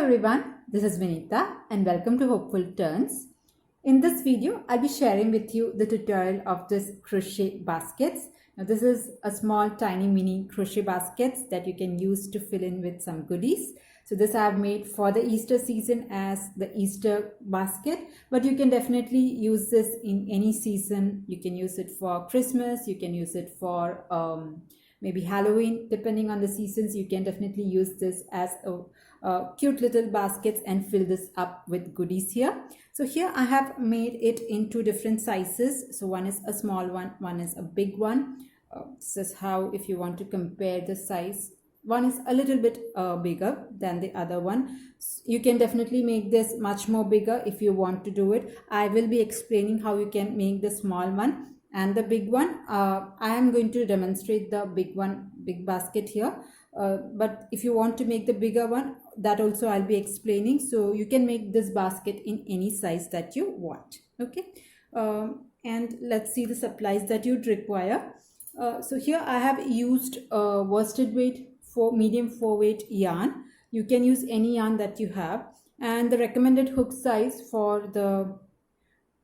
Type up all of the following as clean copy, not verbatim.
everyone, this is Vinita and welcome to Hopeful Turns. In this video, I'll be sharing with you the tutorial of this crochet baskets. Now this is a small tiny mini crochet baskets that you can use to fill in with some goodies. So this I have made for the Easter season as the Easter basket, but you can definitely use this in any season. You can use it for Christmas, you can use it for maybe Halloween, depending on the seasons. You can definitely use this as a cute little baskets and fill this up with goodies here. So here I have made it in two different sizes. So one is a small one, one is a big one. This is how, if you want to compare the size, one is a little bit bigger than the other one. You can definitely make this much more bigger if you want to do it. I will be explaining how you can make the small one and the big one. I am going to demonstrate the big basket here. But if you want to make the bigger one, that also I'll be explaining. So you can make this basket in any size that you want. Okay. And let's see the supplies that you'd require. So here I have used worsted weight for medium 4 weight yarn. You can use any yarn that you have, and the recommended hook size for the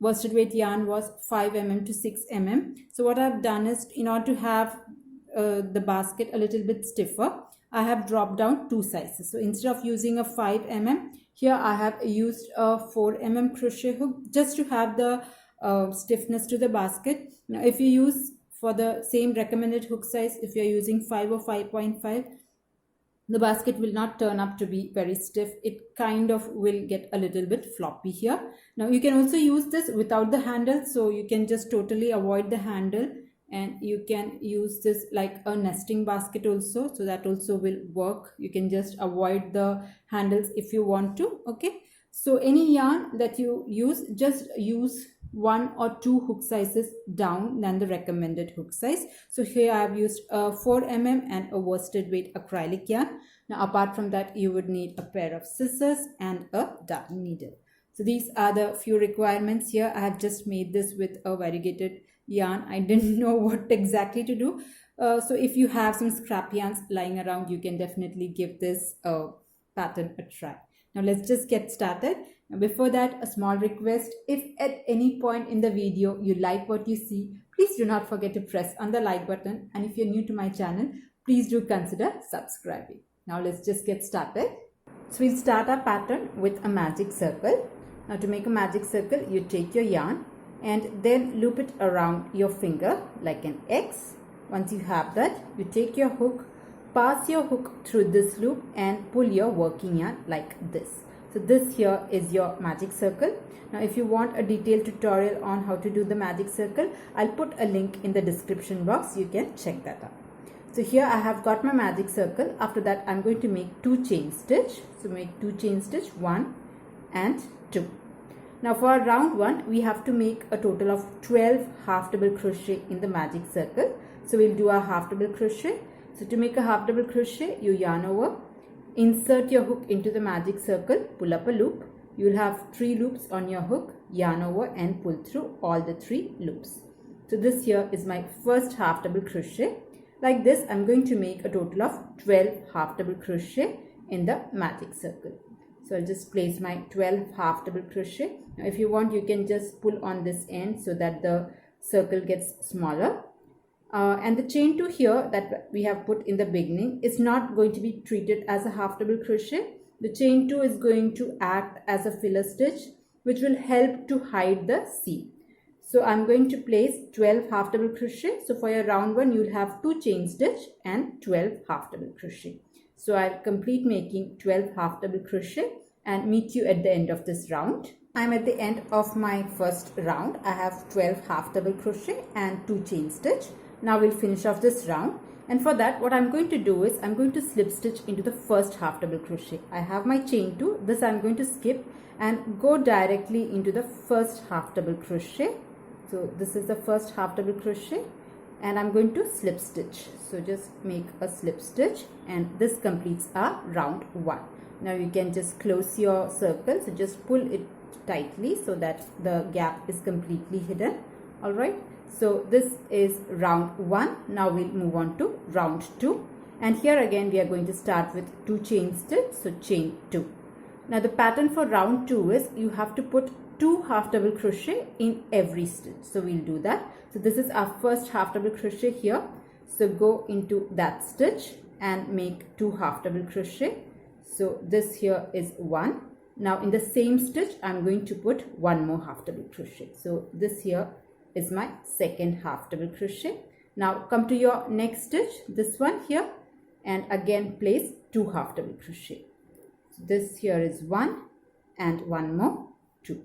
worsted weight yarn was 5 mm to 6 mm. So what I've done is, in order to have the basket a little bit stiffer, I have dropped down 2 sizes. So instead of using a 5 mm, here I have used a 4 mm crochet hook just to have the stiffness to the basket. Now if you use for the same recommended hook size, if you're using 5 or 5.5, the basket will not turn up to be very stiff. It kind of will get a little bit floppy here. Now you can also use this without the handle, so you can just totally avoid the handle, and you can use this like a nesting basket also, so that also will work. You can just avoid the handles if you want to. Okay, so any yarn that you use, just use 1 or 2 hook sizes down than the recommended hook size. So here I have used a 4 mm and a worsted weight acrylic yarn. Now apart from that, you would need a pair of scissors and a darning needle. So these are the few requirements here. I have just made this with a variegated yarn. I didn't know what exactly to do. So if you have some scrap yarns lying around, you can definitely give this pattern a try. Now let's just get started. Now before that, a small request: if at any point in the video you like what you see, please do not forget to press on the like button, and if you're new to my channel, please do consider subscribing. Now let's just get started. So we'll start our pattern with a magic circle. Now to make a magic circle, you take your yarn and then loop it around your finger like an X. Once you have that, you take your hook, pass your hook through this loop and pull your working yarn like this. So this here is your magic circle. Now if you want a detailed tutorial on how to do the magic circle, I'll put a link in the description box. You can check that out. So here I have got my magic circle. After that, I'm going to make 2 chain stitch. So make 2 chain stitch, 1 and 2. Now for round 1, we have to make a total of 12 half double crochet in the magic circle. So we'll do a half double crochet. So to make a half double crochet, you yarn over, insert your hook into the magic circle, pull up a loop. You will have 3 loops on your hook, yarn over and pull through all the 3 loops. So this here is my first half double crochet. Like this, I'm going to make a total of 12 half double crochet in the magic circle. So I'll just place my 12 half double crochet. Now if you want, you can just pull on this end so that the circle gets smaller. And the chain 2 here that we have put in the beginning is not going to be treated as a half double crochet. The chain 2 is going to act as a filler stitch, which will help to hide the seam. So I'm going to place 12 half double crochet. So for your round 1, you'll have 2 chain stitch and 12 half double crochet. So I'll complete making 12 half double crochet and meet you at the end of this round. I'm at the end of my first round. I have 12 half double crochet and 2 chain stitch. Now we'll finish off this round, and for that what I'm going to do is I'm going to slip stitch into the first half double crochet. I have my chain 2. This I'm going to skip and go directly into the first half double crochet. So this is the first half double crochet and I'm going to slip stitch. So just make a slip stitch and this completes our round 1. Now you can just close your circle. So just pull it tightly so that the gap is completely hidden. Alright. So this is round 1. Now we'll move on to round 2. And here again we are going to start with 2 chain stitch. So chain 2. Now the pattern for round 2 is you have to put 2 half double crochet in every stitch. So we'll do that. So this is our first half double crochet here. So go into that stitch and make 2 half double crochet. So this here is 1. Now in the same stitch I'm going to put 1 more half double crochet. So this here is my second half double crochet. Now come to your next stitch, this one here, and again place 2 half double crochet. So this here is 1 and 1 more, 2.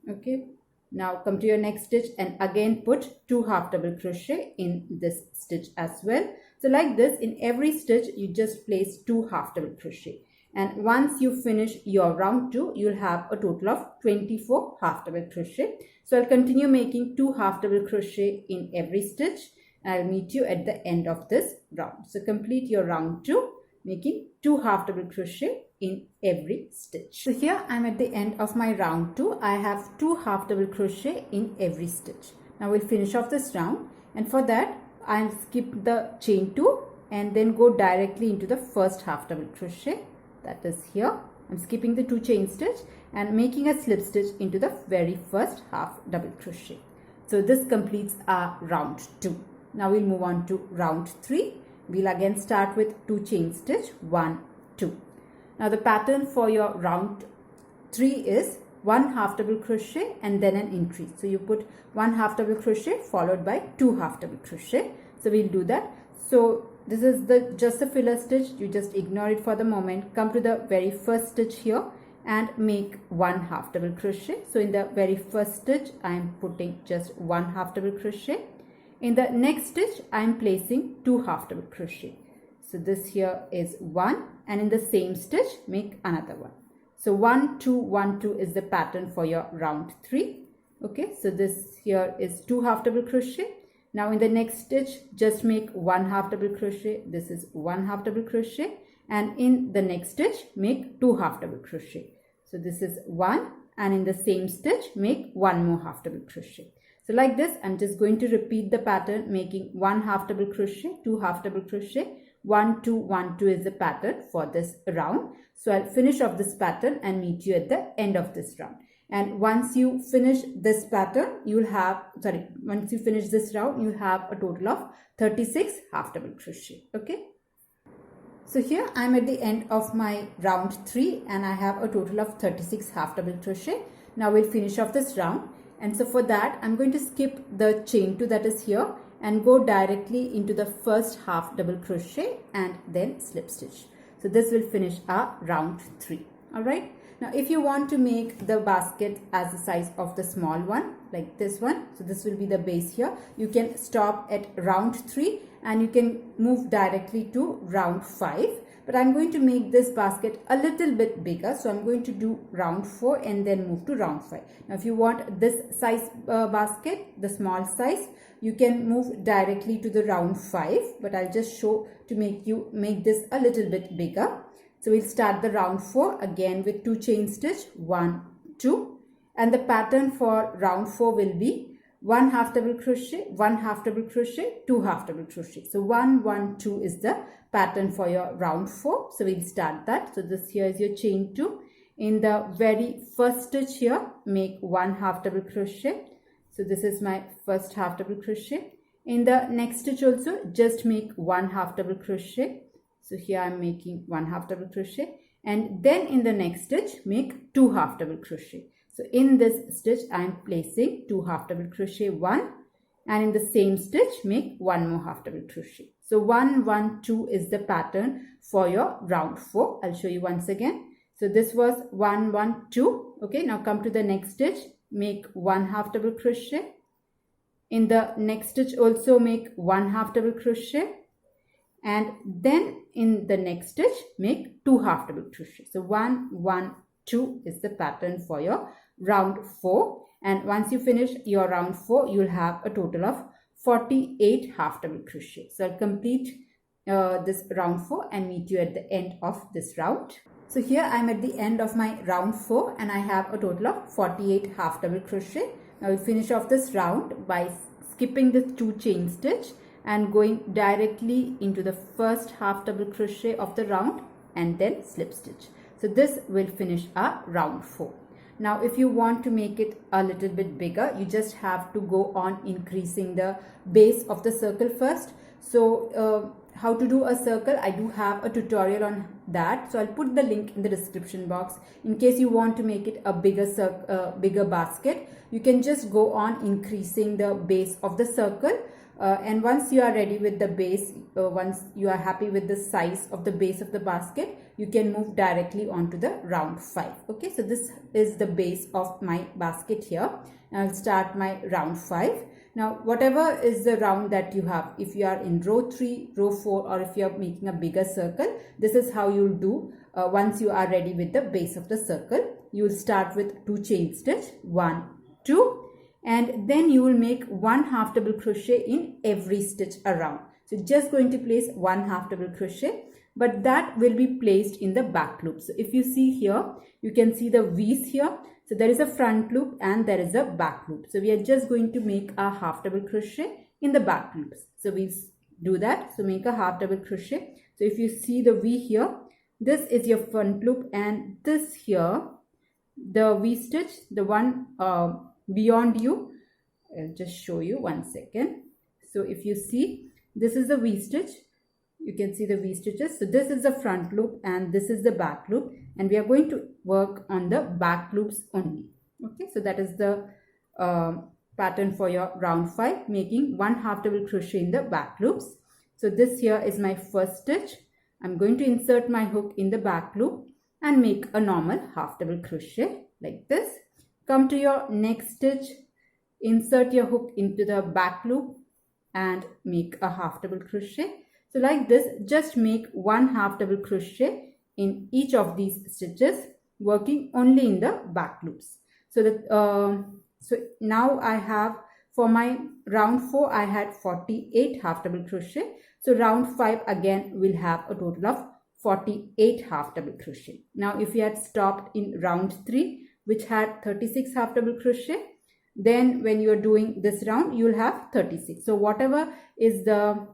Okay, now come to your next stitch and again put 2 half double crochet in this stitch as well. So like this, in every stitch you just place 2 half double crochet, and once you finish your round 2 you'll have a total of 24 half double crochet. So I'll continue making 2 half double crochet in every stitch, and I'll meet you at the end of this round. So complete your round 2 making 2 half double crochet in every stitch. So here I'm at the end of my round 2. I have 2 half double crochet in every stitch. Now we'll finish off this round, and for that I'll skip the chain 2 and then go directly into the first half double crochet. That is here. I'm skipping the 2 chain stitch and making a slip stitch into the very first half double crochet. So this completes our round 2. Now we'll move on to round 3. We'll again start with 2 chain stitch, 1, 2. Now the pattern for your round 3 is 1 half double crochet and then an increase. So you put 1 half double crochet followed by 2 half double crochet. So we'll do that. So this is just the filler stitch. You just ignore it for the moment. Come to the very first stitch here and make 1 half double crochet. So in the very first stitch I am putting just 1 half double crochet. In the next stitch I am placing 2 half double crochet. So this here is 1, and in the same stitch make another one. So 1, 2, 1, 2 is the pattern for your round 3. Okay, so this here is 2 half double crochet. Now in the next stitch just make 1 half double crochet. This is 1 half double crochet, and in the next stitch make 2 half double crochet. So this is 1, and in the same stitch make 1 more half double crochet. So like this I'm just going to repeat the pattern, making 1 half double crochet, 2 half double crochet, 1, 2, 1, 2 is the pattern for this round. So I'll finish off this pattern and meet you at the end of this round. And once you finish this pattern, once you finish this round, you have a total of 36 half double crochet. Okay. So here I'm at the end of my round 3 and I have a total of 36 half double crochet. Now we'll finish off this round. And so for that, I'm going to skip the chain 2 that is here and go directly into the first half double crochet and then slip stitch. So this will finish our round 3. Alright. Now if you want to make the basket as the size of the small one, like this one, so this will be the base here, you can stop at round 3 and you can move directly to round 5. But I'm going to make this basket a little bit bigger. So I'm going to do round 4 and then move to round 5. Now if you want this size basket, the small size, you can move directly to the round 5. But I'll just show to make this a little bit bigger. So we'll start the round 4 again with 2 chain stitch, 1, 2. And the pattern for round 4 will be 1 half double crochet, 1 half double crochet, 2 half double crochet. So 1, 1, 2 is the pattern for your round 4. So we'll start that. So this here is your chain 2. In the very first stitch here, make 1 half double crochet. So this is my first half double crochet. In the next stitch also, just make 1 half double crochet. So here I'm making 1 half double crochet, and then in the next stitch make 2 half double crochet. So in this stitch I am placing 2 half double crochet, 1, and in the same stitch make 1 more half double crochet. So 1, 1, 2 is the pattern for your round 4. I'll show you once again. So this was 1, 1, 2. Okay, now come to the next stitch, make 1 half double crochet. In the next stitch also make 1 half double crochet, and then in the next stitch make 2 half double crochet. So 1, 1, 2 is the pattern for your round 4, and once you finish your round 4 you'll have a total of 48 half double crochet. So I'll complete this round 4 and meet you at the end of this round. So here I'm at the end of my round 4 and I have a total of 48 half double crochet. Now we'll finish off this round by skipping the 2 chain stitch and going directly into the first half double crochet of the round and then slip stitch. So this will finish our round 4. Now if you want to make it a little bit bigger, you just have to go on increasing the base of the circle first. So how to do a circle, I do have a tutorial on that, so I'll put the link in the description box. In case you want to make it a bigger basket, you can just go on increasing the base of the circle, and once you are ready with the base, once you are happy with the size of the base of the basket, you can move directly onto the round 5. Okay, so this is the base of my basket here. I'll start my round 5. Now whatever is the round that you have, if you are in row 3, row 4, or if you are making a bigger circle, this is how you'll do once you are ready with the base of the circle. You will start with 2 chain stitch, 1, 2, and then you will make 1 half double crochet in every stitch around. So just going to place 1 half double crochet, but that will be placed in the back loop. So if you see here, you can see the V's here. So there is a front loop and there is a back loop. So we are just going to make a half double crochet in the back loops. So we do that. So make a half double crochet. So if you see the V here, this is your front loop, and this here, the V stitch, the one beyond you, I'll just show you 1 second. So if you see, this is the V stitch. You can see the V stitches. So this is the front loop and this is the back loop, and we are going to work on the back loops only. Okay, so that is the pattern for your round 5, making 1 half double crochet in the back loops. So this here is my first stitch. I'm going to insert my hook in the back loop and make a normal half double crochet like this. Come to your next stitch, insert your hook into the back loop and make a half double crochet. So like this, just make 1 half double crochet in each of these stitches, working only in the back loops. So that so now I have, for my round 4, I had 48 half double crochet. So round 5 again will have a total of 48 half double crochet. Now if you had stopped in round 3, which had 36 half double crochet, then when you are doing this round, you will have 36. So whatever is the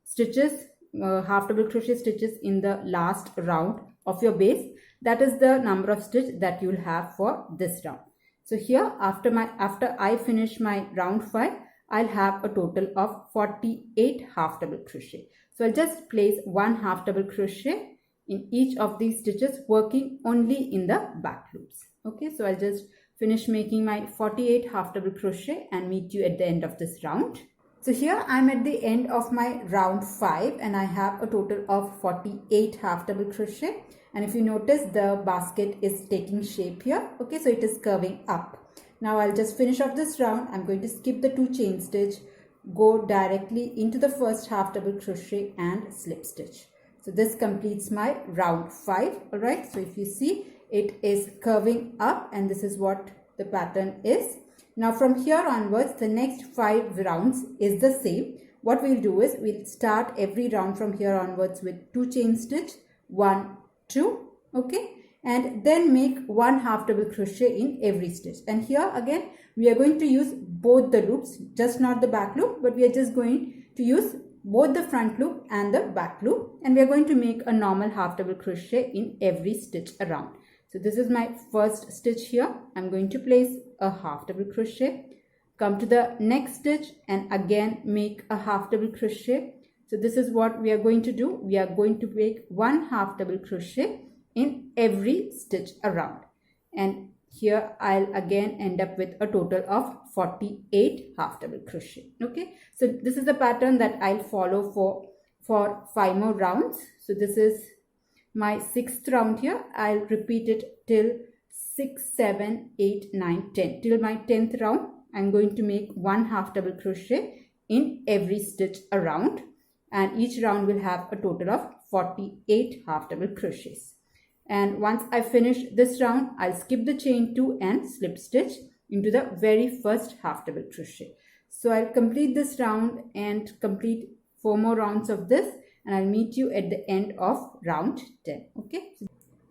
stitches, half double crochet stitches in the last round of your base, that is the number of stitch that you will have for this round. So here, after I finish my round 5, I'll have a total of 48 half double crochet. So I'll just place 1 half double crochet in each of these stitches, working only in the back loops. Okay, so I'll just finish making my 48 half double crochet and meet you at the end of this round. So here I'm at the end of my round 5 and I have a total of 48 half double crochet. And if you notice, the basket is taking shape here. Okay, so it is curving up. Now I'll just finish off this round. I'm going to skip the 2 chain stitch, go directly into the first half double crochet and slip stitch. So this completes my round 5. Alright, so if you see, it is curving up and this is what the pattern is. Now from here onwards, the next 5 rounds is the same. What we'll do is we'll start every round from here onwards with 2 chain stitch, 1, 2, okay, and then make 1 half double crochet in every stitch. And here again we are going to use both the loops, just not the back loop, but we are just going to use both the front loop and the back loop, and we are going to make a normal half double crochet in every stitch around. So this is my first stitch here. I'm going to place a half double crochet, come to the next stitch and again make a half double crochet. So this is what we are going to do. We are going to make 1 half double crochet in every stitch around, and here I'll again end up with a total of 48 half double crochet. Okay, so this is the pattern that I'll follow for 5 more rounds. So this is my 6th round here. I'll repeat it till 6, 7, 8, 9, 10. Till my 10th round, I'm going to make 1 half double crochet in every stitch around, and each round will have a total of 48 half double crochets. And once I finish this round, I'll skip the chain 2 and slip stitch into the very first half double crochet. So I'll complete this round and complete 4 more rounds of this, and I'll meet you at the end of round 10. Okay,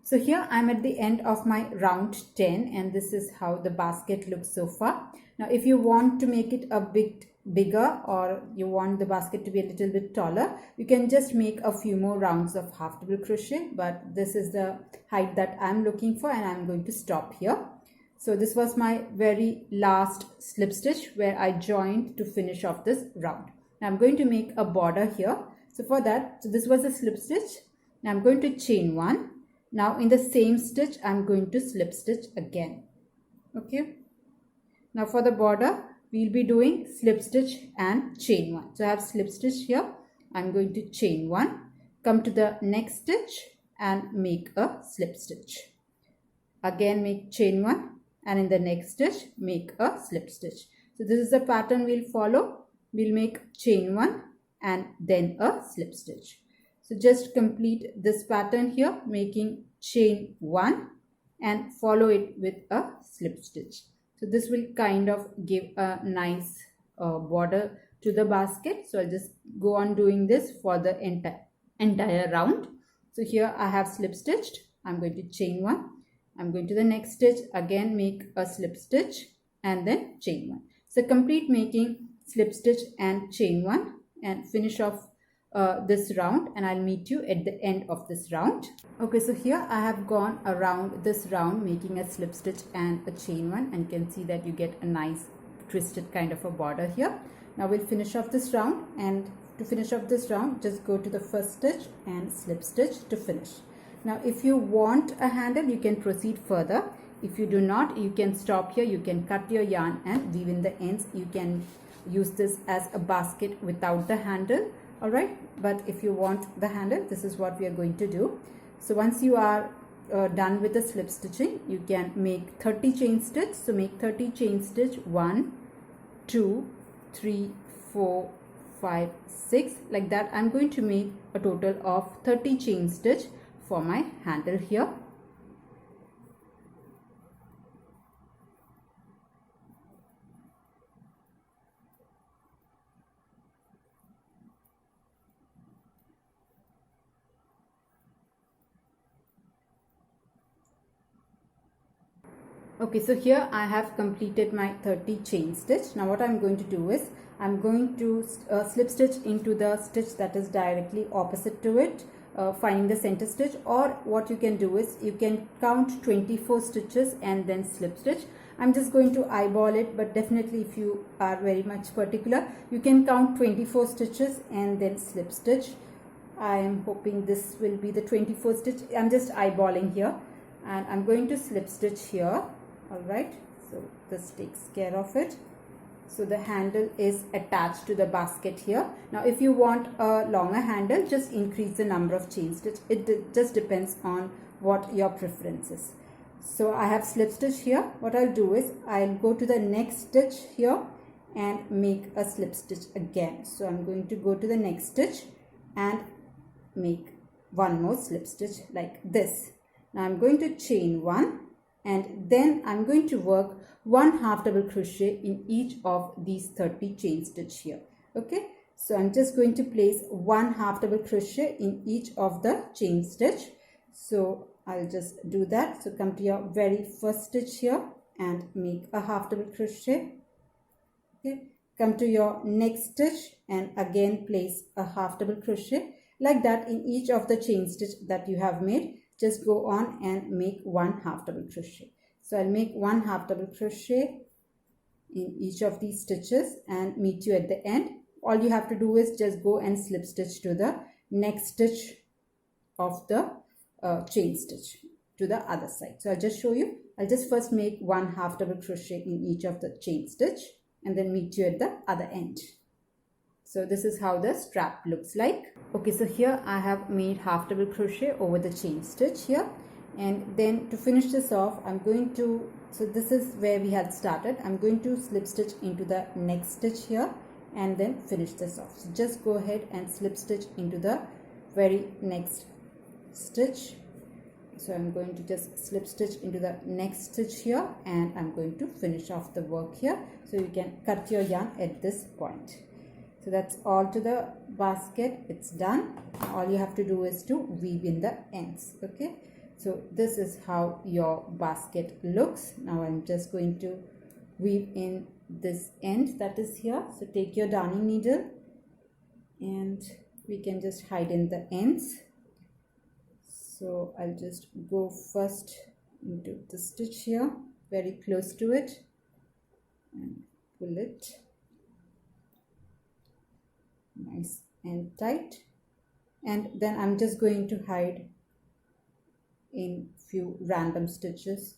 so here I'm at the end of my round 10 and this is how the basket looks so far. Now if you want to make it a bit bigger or you want the basket to be a little bit taller, you can just make a few more rounds of half double crochet, but this is the height that I'm looking for and I'm going to stop here. So this was my very last slip stitch where I joined to finish off this round. Now I'm going to make a border here. So for that, so this was a slip stitch. Now I'm going to chain one. Now in the same stitch, I'm going to slip stitch again. Okay. Now for the border, we'll be doing slip stitch and chain one. So I have slip stitch here. I'm going to chain one, come to the next stitch and make a slip stitch. Again make chain one and in the next stitch make a slip stitch. So this is the pattern we'll follow. We'll make chain one and then a slip stitch. So just complete this pattern here, making chain one and follow it with a slip stitch. So this will kind of give a nice border to the basket. So I'll just go on doing this for the entire round. So here I have slip stitched. I'm going to chain one. I'm going to the next stitch, again make a slip stitch and then chain one. So complete making slip stitch and chain one and finish off this round, and I'll meet you at the end of this round. Okay, so here I have gone around this round making a slip stitch and a chain one, and you can see that you get a nice twisted kind of a border here. Now we'll finish off this round, and to finish off this round just go to the first stitch and slip stitch to finish. Now if you want a handle, you can proceed further. If you do not, you can stop here. You can cut your yarn and weave in the ends. You can use this as a basket without the handle. Alright, but if you want the handle, this is what we are going to do. So once you are done with the slip stitching, you can make 30 chain stitch. So make 30 chain stitch, 1, 2, 3, 4, 5, 6, like that. I'm going to make a total of 30 chain stitch for my handle here. Okay, so here I have completed my 30 chain stitch. Now what I'm going to do is I'm going to slip stitch into the stitch that is directly opposite to it, finding the center stitch, or what you can do is you can count 24 stitches and then slip stitch. I'm just going to eyeball it, but definitely if you are very much particular, you can count 24 stitches and then slip stitch. I am hoping this will be the 24th stitch. I'm just eyeballing here and I'm going to slip stitch here. Alright, so this takes care of it. So the handle is attached to the basket here. Now if you want a longer handle, just increase the number of chain stitch. It just depends on what your preference is. So I have slip stitch here. What I'll do is I'll go to the next stitch here and make a slip stitch again. So I'm going to go to the next stitch and make one more slip stitch like this. Now I'm going to chain one, and then I'm going to work 1 half double crochet in each of these 30 chain stitch here. Okay, so I'm just going to place 1 half double crochet in each of the chain stitch. So I'll just do that. So come to your very first stitch here and make a half double crochet. Okay, come to your next stitch and again place a half double crochet. Like that in each of the chain stitch that you have made, just go on and make 1 half double crochet. So I'll make 1 half double crochet in each of these stitches and meet you at the end. All you have to do is just go and slip stitch to the next stitch of the chain stitch to the other side. So I'll just show you. I'll just first make 1 half double crochet in each of the chain stitch and then meet you at the other end. So this is how the strap looks like. Okay, so here I have made half double crochet over the chain stitch here, and then to finish this off I'm going to, so this is where we had started, I'm going to slip stitch into the next stitch here and then finish this off. So just go ahead and slip stitch into the very next stitch. So I'm going to just slip stitch into the next stitch here and I'm going to finish off the work here. So you can cut your yarn at this point. So that's all to the basket. It's done. All you have to do is to weave in the ends. Okay, so this is how your basket looks. Now I'm just going to weave in this end that is here. So take your darning needle and we can just hide in the ends. So I'll just go first into the stitch here, very close to it, and pull it nice and tight, and then I'm just going to hide in few random stitches.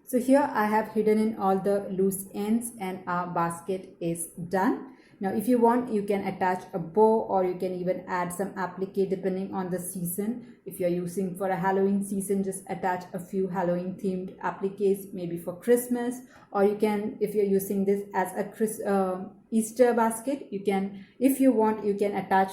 So here I have hidden in all the loose ends and our basket is done. Now if you want, you can attach a bow or you can even add some applique depending on the season. If you're using for a Halloween season, just attach a few Halloween themed appliques, maybe for Christmas, or you can, if you're using this as a Easter basket, you can, if you want, you can attach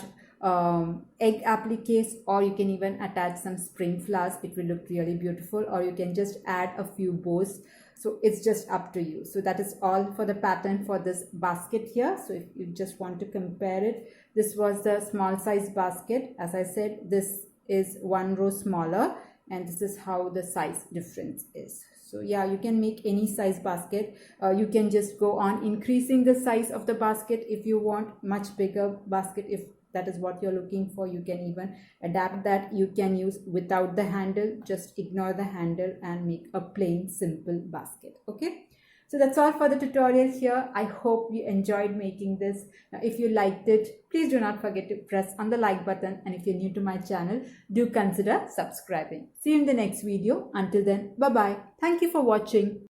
egg appliques, or you can even attach some spring flowers. It will look really beautiful, or you can just add a few bows. So it's just up to you. So that is all for the pattern for this basket here. So if you just want to compare it, this was the small size basket. As I said, this is one row smaller, and this is how the size difference is. So yeah, you can make any size basket. You can just go on increasing the size of the basket if you want much bigger basket. If that is what you're looking for, you can even adapt that. You can use without the handle, just ignore the handle and make a plain simple basket. Okay, so that's all for the tutorial here. I hope you enjoyed making this. Now if you liked it, please do not forget to press on the like button, and if you're new to my channel, do consider subscribing. See you in the next video. Until then, bye bye. Thank you for watching.